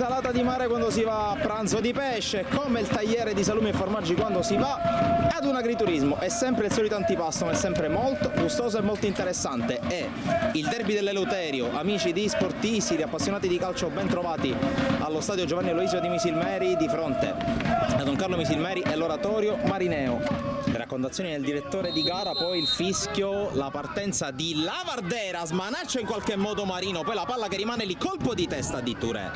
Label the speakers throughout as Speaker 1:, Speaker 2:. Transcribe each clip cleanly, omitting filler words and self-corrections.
Speaker 1: l'insalata di mare quando si va a pranzo di pesce, come il tagliere di salumi e formaggi quando si va ad un agriturismo. È sempre il solito antipasto, ma è sempre molto gustoso e molto interessante. E il derby dell'Eleuterio, amici di sportisti, di appassionati di calcio, ben trovati allo stadio Giovanni Aloisio di Misilmeri, di fronte a Don Carlo Misilmeri e l'oratorio marineo. Le raccomandazioni del direttore di gara, poi il fischio, la partenza di Lavardera, smanaccia in qualche modo Marino, poi la palla che rimane lì, colpo di testa di Touré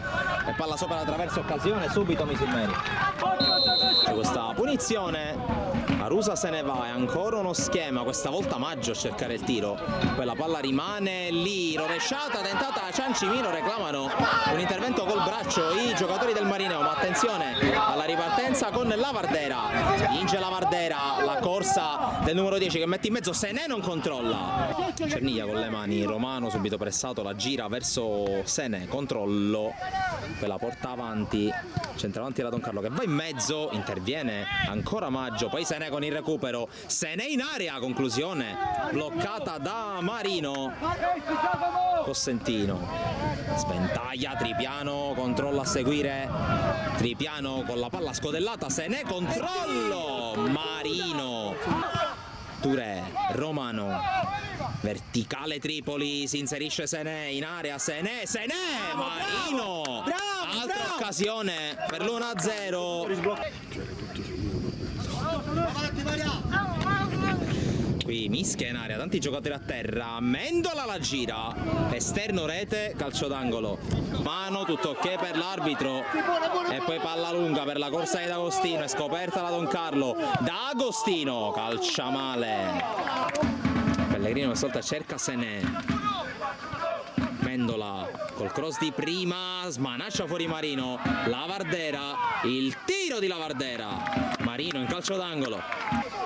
Speaker 1: e palla sopra la traversa, occasione subito Misilmeri. C'è questa punizione, Arusa se ne va, è ancora uno schema, questa volta Maggio a cercare il tiro, poi la palla rimane lì, rovesciata, tentata da Ciancimino, reclamano un intervento col braccio i giocatori del Marineo, ma attenzione alla ripartenza con Lavardera, vince Lavardera, la corsa del numero 10 che mette in mezzo, Senè non controlla, Cerniglia con le mani, Romano subito pressato, la gira verso Senè, controllo, poi la porta avanti, centravanti la Don Carlo che va in mezzo, interviene ancora Maggio, poi Senè con il recupero, Senè in area, conclusione bloccata da Marino, Cosentino sventaglia, Tripiano controlla a seguire, Tripiano con la palla scodellata, Senè controllo, Marino, Touré, Romano, verticale Tripoli, si inserisce Senè in area, Senè, Marino, altra occasione per l'1-0. Qui mischia in area, tanti giocatori a terra, Mendola la gira, esterno rete, calcio d'angolo, mano, tutto ok per l'arbitro e poi palla lunga per la corsa di D'Agostino, è scoperta la Don Carlo, D'Agostino calcia male, Pellegrino stavolta cerca Senè, Mendola col cross di prima, smanaccia fuori Marino, Lavardera, il tiro di Lavardera, Marino in calcio d'angolo,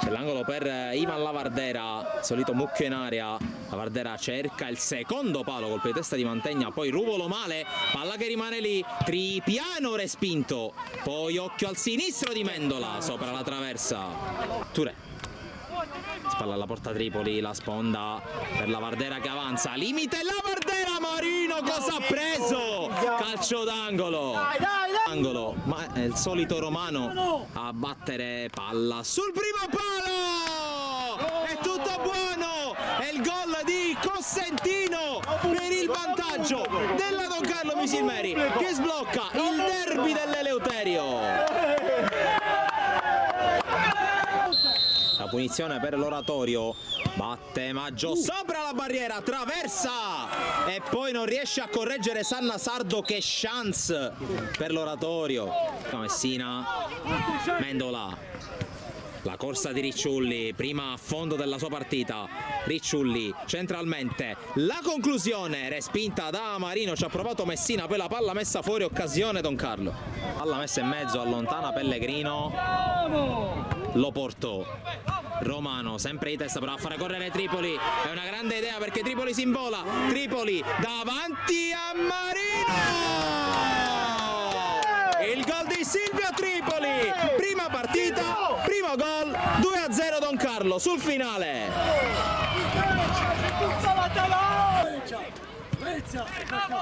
Speaker 1: c'è l'angolo per Ivan Lavardera, solito mucchio in area, Lavardera cerca il secondo palo, colpo di testa di Mantegna, poi Ruvolo male, palla che rimane lì, Tripiano respinto, poi occhio al sinistro di Mendola, sopra la traversa, Touré. Spalla alla porta Tripoli, la sponda per Lavardera che avanza, limite Lavardera, Marino cosa ha preso? Calcio d'angolo, angolo, ma è il solito Romano a battere palla sul primo palo, è tutto buono, è il gol di Cosentino per il vantaggio della Don Carlo Misilmeri che sblocca il derby dell'Eleuterio. La punizione per l'oratorio, batte Maggio sopra la barriera, traversa e poi non riesce a correggere Sanna Sardo, che chance per l'oratorio. Messina, Mendola, la corsa di Ricciulli, prima a fondo della sua partita, Ricciulli centralmente, la conclusione respinta da Marino, ci ha provato Messina, poi la palla messa fuori, occasione Don Carlo, palla messa in mezzo, allontana Pellegrino, lo portò Romano, sempre di testa, prova a fare correre Tripoli, è una grande idea perché Tripoli si invola, Tripoli davanti a Marino, il gol di Silvio Tripoli, prima partita, primo gol, 2-0 Don Carlo sul finale.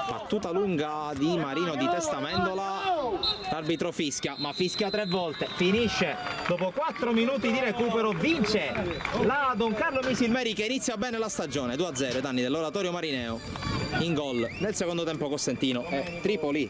Speaker 1: Battuta lunga di Marino di testa Mendola, l'arbitro fischia, ma fischia 3 volte, finisce dopo 4 minuti di recupero, vince la Don Carlo Misilmeri che inizia bene la stagione, 2-0 ai danni dell'oratorio marineo. In gol nel secondo tempo Cosentino e Tripoli.